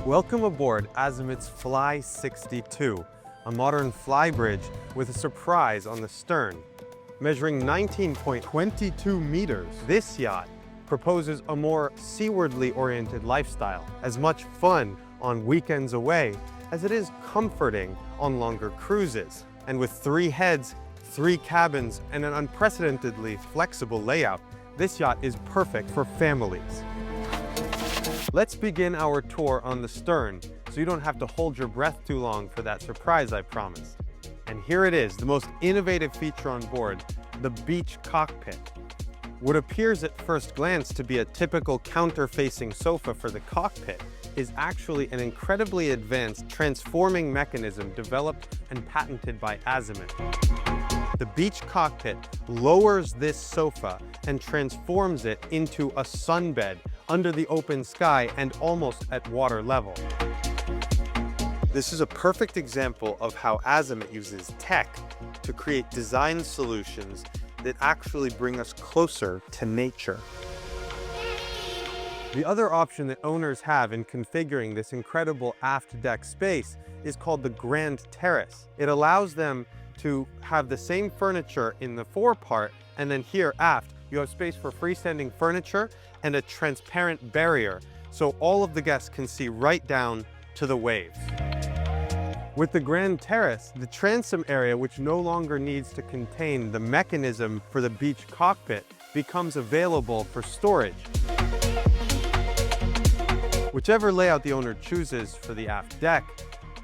Welcome aboard Azimut's Fly 62, a modern flybridge with a surprise on the stern. Measuring 19.22 meters, this yacht proposes a more seawardly oriented lifestyle, as much fun on weekends away as it is comforting on longer cruises. And with 3 heads, 3 cabins, and an unprecedentedly flexible layout, this yacht is perfect for families. Let's begin our tour on the stern, so you don't have to hold your breath too long for that surprise I promised. And here it is, the most innovative feature on board, the beach cockpit. What appears at first glance to be a typical counter-facing sofa for the cockpit is actually an incredibly advanced transforming mechanism developed and patented by Azimut. The beach cockpit lowers this sofa and transforms it into a sunbed under the open sky and almost at water level. This is a perfect example of how Azimut uses tech to create design solutions that actually bring us closer to nature. The other option that owners have in configuring this incredible aft deck space is called the Grand Terrace. It allows them to have the same furniture in the forepart, and then here aft you have space for freestanding furniture and a transparent barrier, so all of the guests can see right down to the waves. With the Grand Terrace, the transom area, which no longer needs to contain the mechanism for the beach cockpit, becomes available for storage. Whichever layout the owner chooses for the aft deck,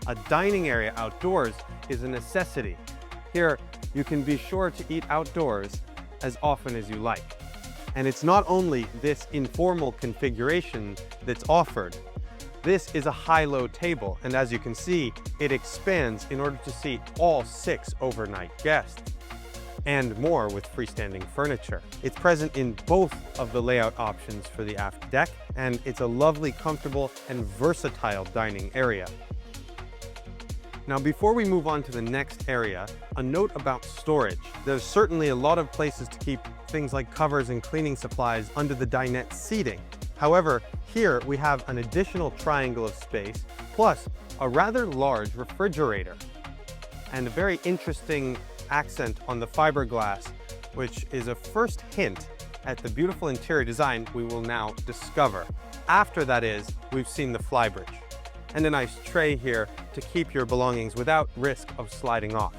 a dining area outdoors is a necessity. Here, you can be sure to eat outdoors as often as you like. And it's not only this informal configuration that's offered. This is a high-low table, and as you can see, it expands in order to seat all 6 overnight guests, and more with freestanding furniture. It's present in both of the layout options for the aft deck, and it's a lovely, comfortable, and versatile dining area. Now, before we move on to the next area, a note about storage. There's certainly a lot of places to keep things like covers and cleaning supplies under the dinette seating. However, here we have an additional triangle of space, plus a rather large refrigerator, and a very interesting accent on the fiberglass, which is a first hint at the beautiful interior design we will now discover. After that is, we've seen the Flybridge, and a nice tray here to keep your belongings without risk of sliding off.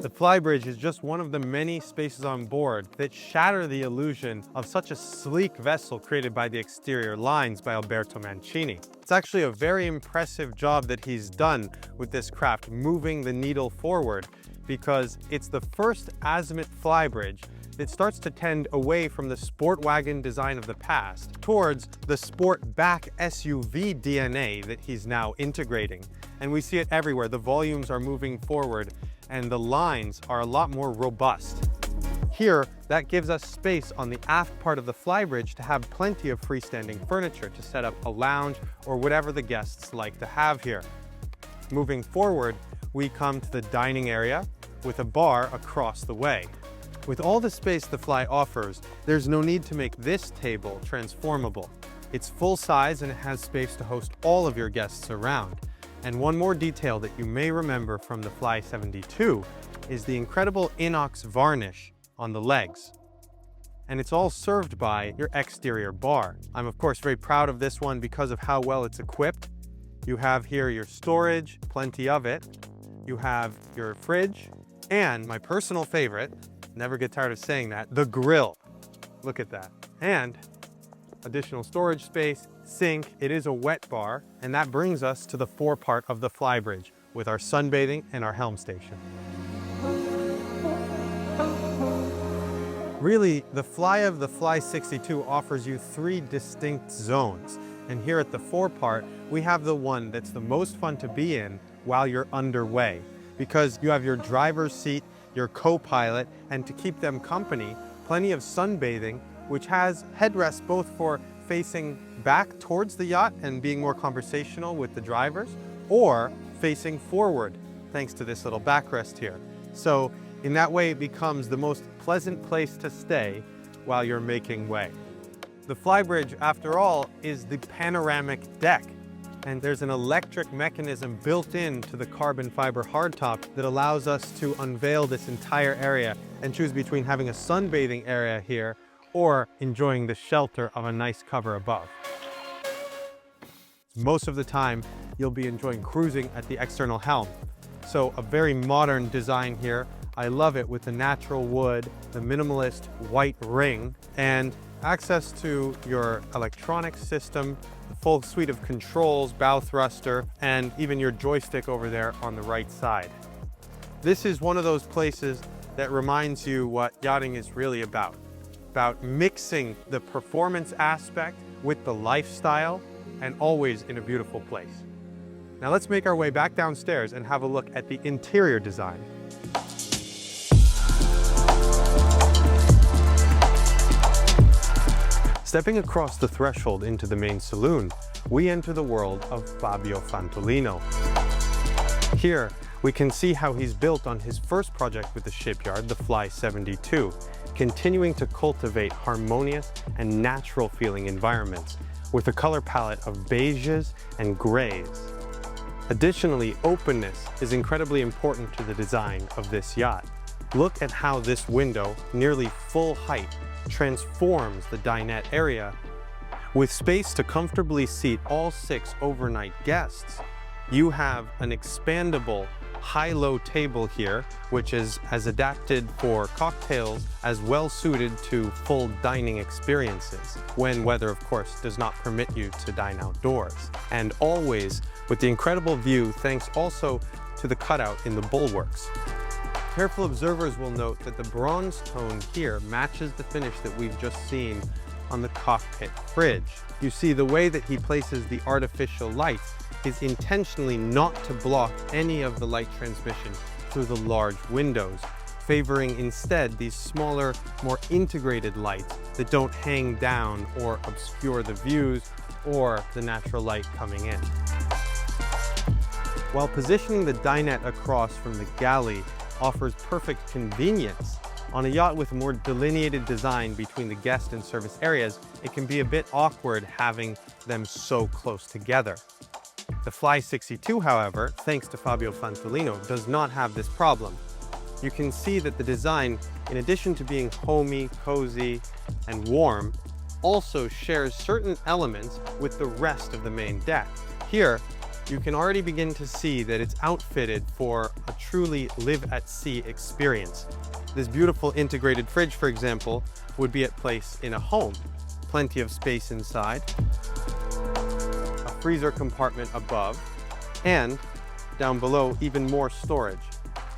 The Flybridge is just one of the many spaces on board that shatter the illusion of such a sleek vessel created by the exterior lines by Alberto Mancini. It's actually a very impressive job that he's done with this craft, moving the needle forward, because it's the first Azimut Flybridge that starts to tend away from the sport wagon design of the past towards the sport back SUV DNA that he's now integrating. And we see it everywhere. The volumes are moving forward and the lines are a lot more robust. Here, that gives us space on the aft part of the Flybridge to have plenty of freestanding furniture to set up a lounge or whatever the guests like to have here. Moving forward, we come to the dining area with a bar across the way. With all the space the Fly offers, there's no need to make this table transformable. It's full size and it has space to host all of your guests around. And one more detail that you may remember from the Fly 72 is the incredible inox varnish on the legs. And it's all served by your exterior bar. I'm of course very proud of this one because of how well it's equipped. You have here your storage, plenty of it. You have your fridge, and my personal favorite, never get tired of saying that, the grill. Look at that. And additional storage space, sink. It is a wet bar, and that brings us to the forepart of the Flybridge with our sunbathing and our Helm station. Really, the Fly of the Fly 62 offers you 3 distinct zones. And here at the forepart, we have the one that's the most fun to be in while you're underway, because you have your driver's seat, your co-pilot, and to keep them company, plenty of sunbathing, which has headrests both for facing back towards the yacht and being more conversational with the drivers, or facing forward, thanks to this little backrest here. So in that way, it becomes the most pleasant place to stay while you're making way. The Flybridge, after all, is the panoramic deck. And there's an electric mechanism built into the carbon fiber hardtop that allows us to unveil this entire area and choose between having a sunbathing area here or enjoying the shelter of a nice cover above. Most of the time, you'll be enjoying cruising at the external helm. So a very modern design here. I love it with the natural wood, the minimalist white ring, and access to your electronic system, the full suite of controls, bow thruster, and even your joystick over there on the right side. This is one of those places that reminds you what yachting is really about mixing the performance aspect with the lifestyle, and always in a beautiful place. Now let's make our way back downstairs and have a look at the interior design. Stepping across the threshold into the main saloon, we enter the world of Fabio Fantolino. Here, we can see how he's built on his first project with the shipyard, the Fly 72, continuing to cultivate harmonious and natural feeling environments with a color palette of beiges and grays. Additionally, openness is incredibly important to the design of this yacht. Look at how this window, nearly full height, transforms the dinette area. With space to comfortably seat all 6 overnight guests, you have an expandable high-low table here, which is as adapted for cocktails as well suited to full dining experiences, when weather, of course, does not permit you to dine outdoors. And always with the incredible view, thanks also to the cutout in the bulwarks. Careful observers will note that the bronze tone here matches the finish that we've just seen on the cockpit fridge. You see, the way that he places the artificial lights is intentionally not to block any of the light transmission through the large windows, favoring instead these smaller, more integrated lights that don't hang down or obscure the views or the natural light coming in. While positioning the dinette across from the galley offers perfect convenience, on a yacht with a more delineated design between the guest and service areas, it can be a bit awkward having them so close together. The Fly 62, however, thanks to Fabio Fantolino, does not have this problem. You can see that the design, in addition to being homey, cozy, and warm, also shares certain elements with the rest of the main deck. Here, you can already begin to see that it's outfitted for a truly live-at-sea experience. This beautiful integrated fridge, for example, would be at place in a home. Plenty of space inside, a freezer compartment above, and down below, even more storage.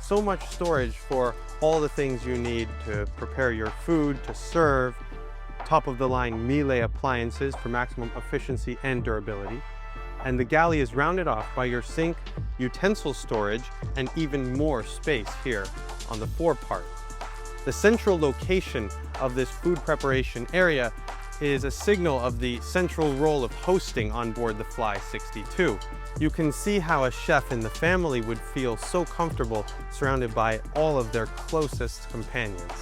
So much storage for all the things you need to prepare your food, to serve, top-of-the-line Miele appliances for maximum efficiency and durability. And the galley is rounded off by your sink, utensil storage, and even more space here on the forepart. The central location of this food preparation area is a signal of the central role of hosting on board the Fly 62. You can see how a chef in the family would feel so comfortable surrounded by all of their closest companions.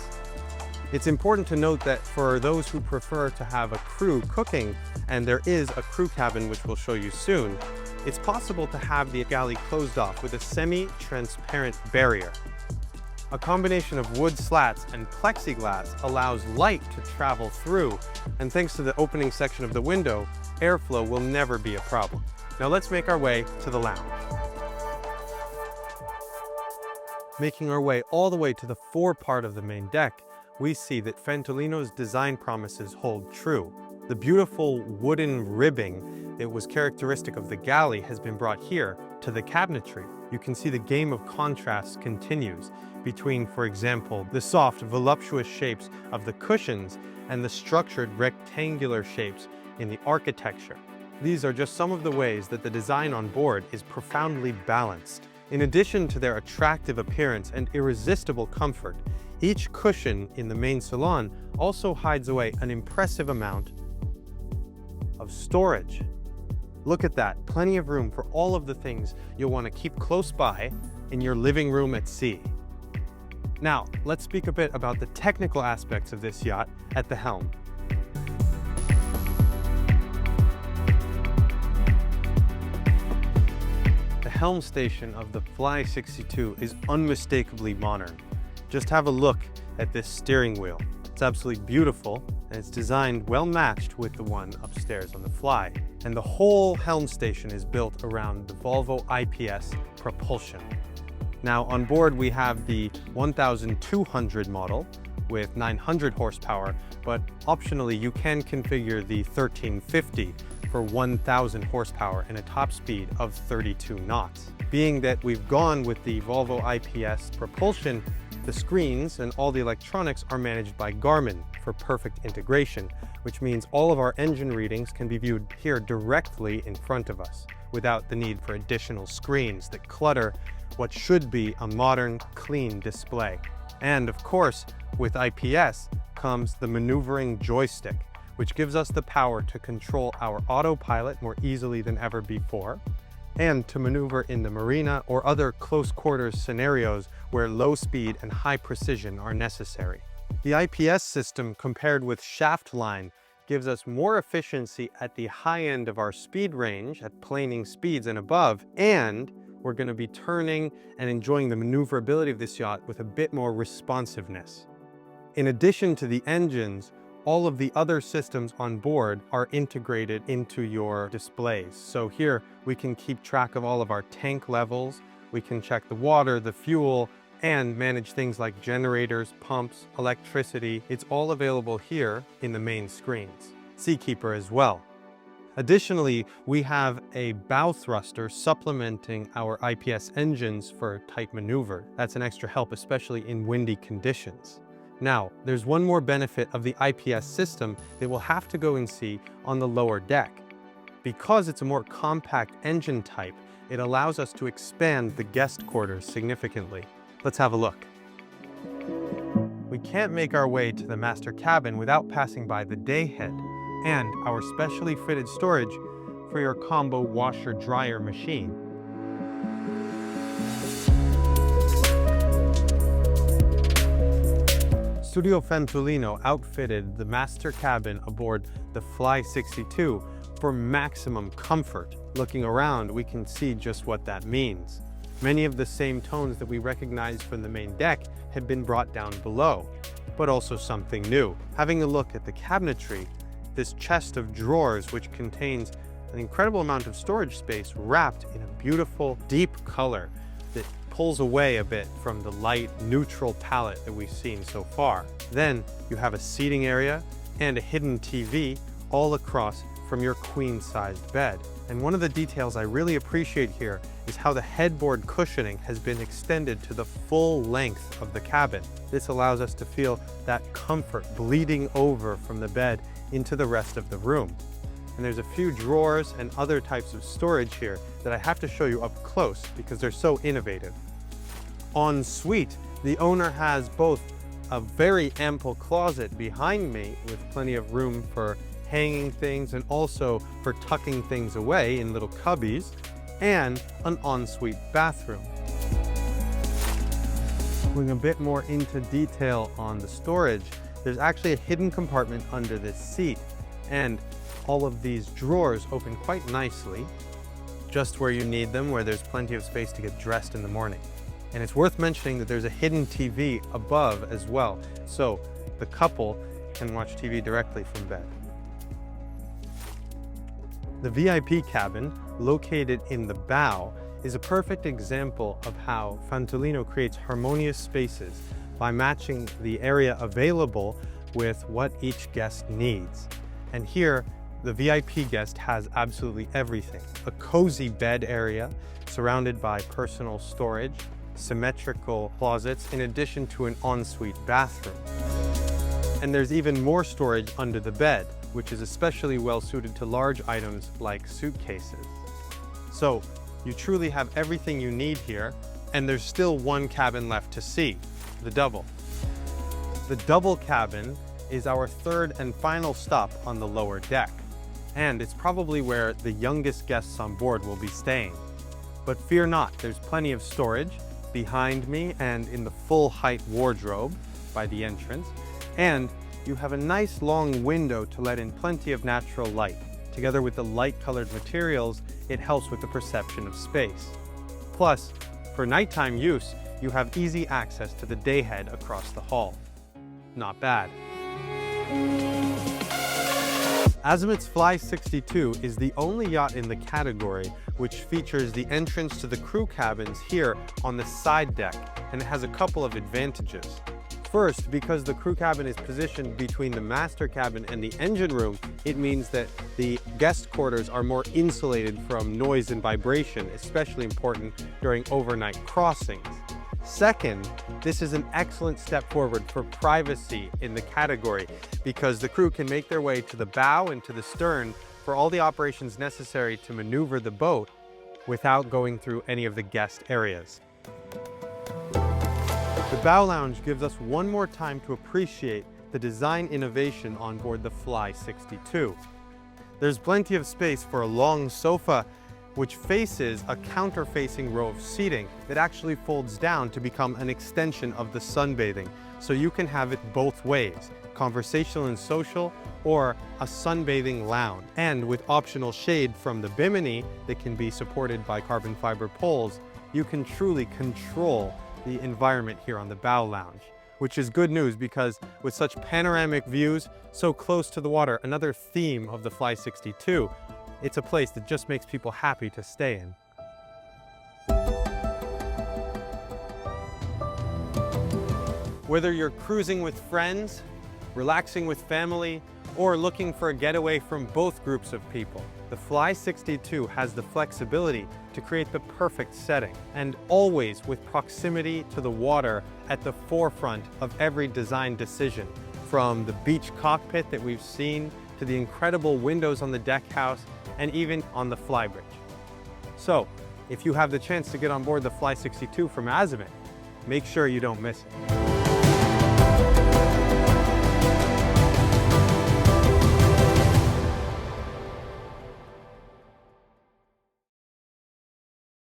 It's important to note that for those who prefer to have a crew cooking, and there is a crew cabin which we'll show you soon, it's possible to have the galley closed off with a semi-transparent barrier. A combination of wood slats and plexiglass allows light to travel through, and thanks to the opening section of the window, airflow will never be a problem. Now let's make our way to the lounge. Making our way all the way to the forepart of the main deck, we see that Fantolino's design promises hold true. The beautiful wooden ribbing that was characteristic of the galley has been brought here to the cabinetry. You can see the game of contrast continues between, for example, the soft, voluptuous shapes of the cushions and the structured rectangular shapes in the architecture. These are just some of the ways that the design on board is profoundly balanced. In addition to their attractive appearance and irresistible comfort, each cushion in the main salon also hides away an impressive amount of storage. Look at that, plenty of room for all of the things you'll want to keep close by in your living room at sea. Now, let's speak a bit about the technical aspects of this yacht at the helm. helm station of the Fly 62 is unmistakably modern. Just have a look at this steering wheel. It's absolutely beautiful, and it's designed well matched with the one upstairs on the Fly. And the whole helm station is built around the Volvo IPS propulsion. Now on board we have the 1200 model with 900 horsepower, but optionally you can configure the 1350 for 1000 horsepower and a top speed of 32 knots. Being that we've gone with the Volvo IPS propulsion, the screens and all the electronics are managed by Garmin for perfect integration, which means all of our engine readings can be viewed here directly in front of us, without the need for additional screens that clutter what should be a modern, clean display. And of course, with IPS comes the maneuvering joystick, which gives us the power to control our autopilot more easily than ever before, and to maneuver in the marina or other close quarters scenarios where low speed and high precision are necessary. The IPS system, compared with shaft line, gives us more efficiency at the high end of our speed range at planing speeds and above, and we're going to be turning and enjoying the maneuverability of this yacht with a bit more responsiveness. In addition to the engines, all of the other systems on board are integrated into your displays. So here we can keep track of all of our tank levels, we can check the water, the fuel, and manage things like generators, pumps, electricity. It's all available here in the main screens. Seakeeper as well. Additionally, we have a bow thruster supplementing our IPS engines for tight maneuver. That's an extra help, especially in windy conditions. Now, there's one more benefit of the IPS system that we'll have to go and see on the lower deck. Because it's a more compact engine type, it allows us to expand the guest quarters significantly. Let's have a look. We can't make our way to the master cabin without passing by the day head and our specially fitted storage for your combo washer-dryer machine. Studio Fantolino outfitted the master cabin aboard the Fly 62 for maximum comfort. Looking around, we can see just what that means. Many of the same tones that we recognize from the main deck had been brought down below, but also something new. Having a look at the cabinetry, this chest of drawers, which contains an incredible amount of storage space wrapped in a beautiful, deep color that pulls away a bit from the light, neutral palette that we've seen so far. Then you have a seating area and a hidden TV all across from your queen-sized bed. And one of the details I really appreciate here is how the headboard cushioning has been extended to the full length of the cabin. This allows us to feel that comfort bleeding over from the bed into the rest of the room. And there's a few drawers and other types of storage here that I have to show you up close because they're so innovative. En suite, the owner has both a very ample closet behind me with plenty of room for hanging things and also for tucking things away in little cubbies, and an ensuite bathroom. Going a bit more into detail on the storage, there's actually a hidden compartment under this seat, and all of these drawers open quite nicely, just where you need them, where there's plenty of space to get dressed in the morning. And it's worth mentioning that there's a hidden TV above as well, so the couple can watch TV directly from bed. The VIP cabin, located in the bow, is a perfect example of how Fantolino creates harmonious spaces by matching the area available with what each guest needs. And here, the VIP guest has absolutely everything. A cozy bed area surrounded by personal storage, symmetrical closets, in addition to an ensuite bathroom. And there's even more storage under the bed, which is especially well suited to large items like suitcases. So you truly have everything you need here, and there's still one cabin left to see, the double. The double cabin is our third and final stop on the lower deck, and it's probably where the youngest guests on board will be staying. But fear not, there's plenty of storage behind me and in the full height wardrobe by the entrance, and you have a nice long window to let in plenty of natural light. Together with the light colored materials, it helps with the perception of space. Plus, for nighttime use, you have easy access to the dayhead across the hull. Not bad. Azimut's Fly 62 is the only yacht in the category which features the entrance to the crew cabins here on the side deck, and it has a couple of advantages. First, because the crew cabin is positioned between the master cabin and the engine room, it means that the guest quarters are more insulated from noise and vibration, especially important during overnight crossings. Second, this is an excellent step forward for privacy in the category because the crew can make their way to the bow and to the stern for all the operations necessary to maneuver the boat without going through any of the guest areas. The bow lounge gives us one more time to appreciate the design innovation on board the Fly 62. There's plenty of space for a long sofa, which faces a counter-facing row of seating that actually folds down to become an extension of the sunbathing, so you can have it both ways, conversational and social, or a sunbathing lounge. And with optional shade from the bimini that can be supported by carbon fiber poles, you can truly control the environment here on the bow lounge, which is good news because with such panoramic views so close to the water, another theme of the Fly 62, it's a place that just makes people happy to stay in. Whether you're cruising with friends, relaxing with family, or looking for a getaway from both groups of people, the Fly 62 has the flexibility to create the perfect setting, and always with proximity to the water at the forefront of every design decision, from the beach cockpit that we've seen to the incredible windows on the deck house and even on the Flybridge. So, if you have the chance to get on board the Fly 62 from Azimut, make sure you don't miss it.